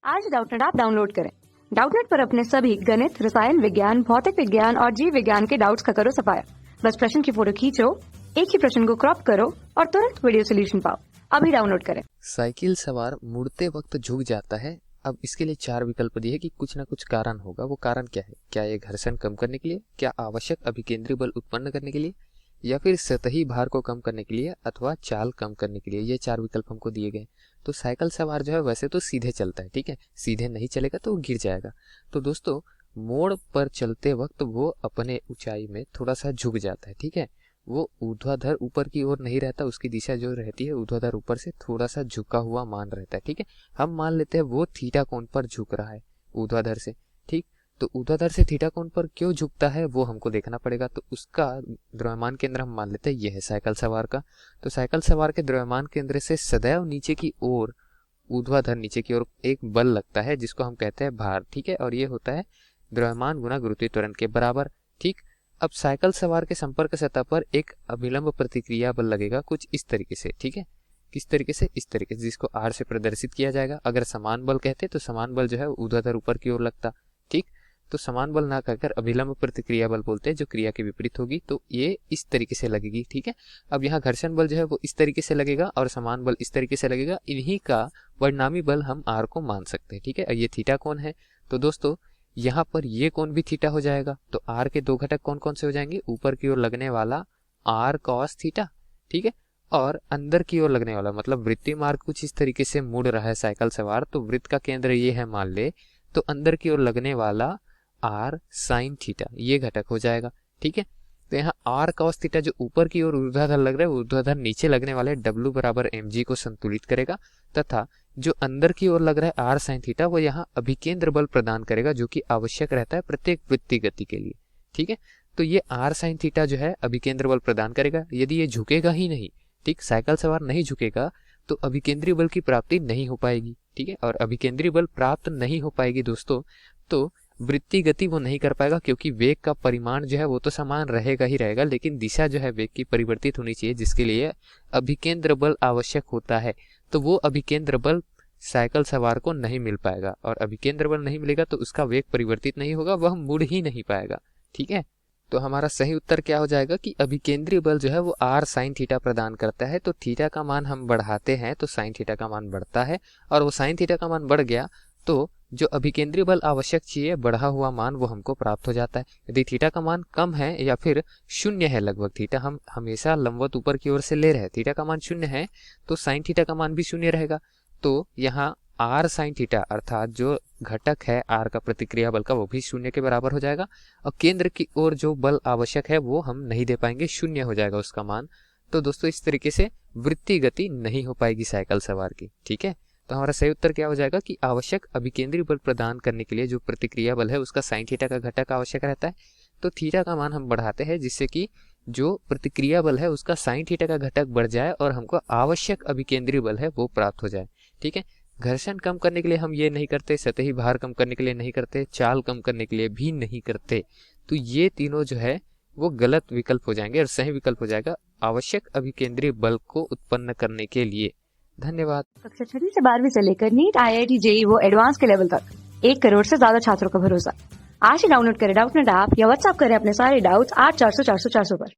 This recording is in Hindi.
आज डाउटनेट ऐप डाउनलोड करें। डाउटनेट पर अपने सभी गणित, रसायन विज्ञान, भौतिक विज्ञान और जीव विज्ञान के डाउट्स का करो सफाया। बस प्रश्न की फोटो खींचो, एक ही प्रश्न को क्रॉप करो और तुरंत वीडियो सोल्यूशन पाओ। अभी डाउनलोड करें। साइकिल सवार मुड़ते वक्त झुक जाता है। अब इसके लिए 4 विकल्प दिए कि कुछ ना कुछ कारण होगा। वो कारण क्या है? क्या ये घर्षण कम करने के लिए, क्या आवश्यक अभिकेंद्री बल उत्पन्न करने के लिए, या फिर सतही भार को कम करने के लिए, अथवा चाल कम करने के लिए। ये 4 विकल्प हमको दिए गए। तो साइकिल सवार जो है वैसे तो सीधे चलता है, ठीक है, सीधे नहीं चलेगा तो वो गिर जाएगा। तो दोस्तों, मोड़ पर चलते वक्त वो अपने ऊंचाई में थोड़ा सा झुक जाता है, ठीक है। वो ऊर्ध्वाधर ऊपर की ओर नहीं रहता, उसकी दिशा जो रहती है ऊर्ध्वाधर ऊपर से थोड़ा सा झुका हुआ मान रहता है, ठीक है। हम मान लेते हैं वो थीटा कोण पर झुक रहा है ऊर्ध्वाधर से, ठीक। तो ऊर्ध्वाधर से थीटा कोण पर क्यों झुकता है वो हमको देखना पड़ेगा। तो उसका द्रव्यमान केंद्र हम मान लेते हैं ये है साइकिल सवार का। तो साइकिल सवार के द्रव्यमान केंद्र से सदैव नीचे की ओर, ऊर्ध्वाधर नीचे की ओर एक बल लगता है जिसको हम कहते हैं भार, ठीक है। और ये होता है द्रव्यमान गुना गुरुत्वीय त्वरण के बराबर, ठीक। अब साइकिल सवार के संपर्क सतह पर एक अभिलंब प्रतिक्रिया बल लगेगा कुछ इस तरीके से, ठीक है। किस तरीके से? इस तरीके से, जिसको आर से प्रदर्शित किया जाएगा। अगर समान बल कहते तो समान बल जो है ऊर्ध्वाधर ऊपर की ओर लगता, ठीक। तो समान बल ना कहकर अभिलंब प्रतिक्रिया बल बोलते हैं जो क्रिया के विपरीत होगी। तो ये इस तरीके से लगेगी, ठीक है। अब यहाँ घर्षण बल जो है वो इस तरीके से लगेगा और समान बल इस तरीके से लगेगा। इन्हीं का परिणामी बल हम आर को मान सकते हैं, ठीक है। ये थीटा कोण है। तो दोस्तों, यहाँ पर ये कोण भी थीटा हो जाएगा। तो आर के 2 घटक कौन कौन से हो जाएंगे? ऊपर की ओर लगने वाला आर कॉस थीटा, ठीक है, और अंदर की ओर लगने वाला, मतलब वृत्तीय मार्ग कुछ इस तरीके से मुड़ रहा है साइकिल सवार, तो वृत्त का केंद्र ये है मान ले, तो अंदर की ओर लगने वाला आर साइन थीटा ये घटक हो जाएगा, ठीक है। तो यहाँ आर कॉस थीटा जो ऊपर की ओर ऊर्ध्वाधर लग रहा है, ऊर्ध्वाधर नीचे लगने वाले W बराबर mg को संतुलित करेगा, तथा जो अंदर की ओर लग रहा है आर साइन थीटा वो यहाँ अभिकेंद्र बल प्रदान करेगा जो कि आवश्यक रहता है प्रत्येक वृत्तीय गति के लिए, ठीक है। तो ये आर साइन थीटा जो है अभिकेंद्र बल प्रदान करेगा। यदि ये झुकेगा ही नहीं, ठीक, साइकिल सवार नहीं झुकेगा तो अभिकेंद्रीय बल की प्राप्ति नहीं हो पाएगी, ठीक है। और अभिकेंद्रीय बल प्राप्त नहीं हो पाएगी दोस्तों, तो वृत्तीय गति वो नहीं कर पाएगा, क्योंकि वेग का परिमाण जो है वो तो समान रहेगा ही रहेगा, लेकिन दिशा जो है वेग की परिवर्तित होनी चाहिए, जिसके लिए अभिकेंद्र बल आवश्यक होता है। तो वो अभिकेंद्र बल साइकिल सवार को नहीं मिल पाएगा, और अभिकेंद्र बल नहीं मिलेगा तो उसका वेग परिवर्तित नहीं होगा, वह मुड़ ही नहीं पाएगा, ठीक है। तो हमारा सही उत्तर क्या हो जाएगा कि अभिकेंद्रीय बल जो है वो आर साइन थीटा प्रदान करता है। तो थीटा का मान हम बढ़ाते हैं तो साइन थीटा का मान बढ़ता है, और वो साइन थीटा का मान बढ़ गया तो जो अभिकेंद्रीय बल आवश्यक चाहिए बढ़ा हुआ मान वो हमको प्राप्त हो जाता है। यदि थीटा का मान कम है या फिर शून्य है, लगभग थीटा हम हमेशा लंबवत ऊपर की ओर से ले रहे हैं, थीटा का मान शून्य है तो साइन थीटा का मान भी शून्य रहेगा। तो यहाँ आर साइन थीटा अर्थात जो घटक है आर का प्रतिक्रिया बल का वो भी शून्य के बराबर हो जाएगा, और केंद्र की ओर जो बल आवश्यक है वो हम नहीं दे पाएंगे, शून्य हो जाएगा उसका मान। तो दोस्तों, इस तरीके से वृत्तीय गति नहीं हो पाएगी साइकिल सवार की, ठीक है। तो हमारा सही उत्तर क्या हो जाएगा कि आवश्यक अभिकेंद्रीय बल प्रदान करने के लिए जो प्रतिक्रिया बल है उसका साइन थीटा का घटक आवश्यक रहता है। तो थीटा का मान हम बढ़ाते हैं जिससे कि जो प्रतिक्रिया बल है उसका साइन थीटा का घटक बढ़ जाए और हमको आवश्यक अभिकेंद्रीय बल है वो प्राप्त हो जाए, ठीक है। घर्षण कम करने के लिए हम ये नहीं करते, सतही भार कम करने के लिए नहीं करते, चाल कम करने के लिए भी नहीं करते। तो ये तीनों जो है वो गलत विकल्प हो जाएंगे और सही विकल्प हो जाएगा आवश्यक अभिकेंद्रीय बल को उत्पन्न करने के लिए। धन्यवाद। कक्षा 6 से 12वीं से लेकर नीट, IIT, JEE वो एडवांस के लेवल तक 1 करोड़ से ज्यादा छात्रों का भरोसा। आज ही डाउनलोड करें डाउटनेट ऐप या व्हाट्सएप करें अपने सारे डाउट्स 8400 400 400 पर।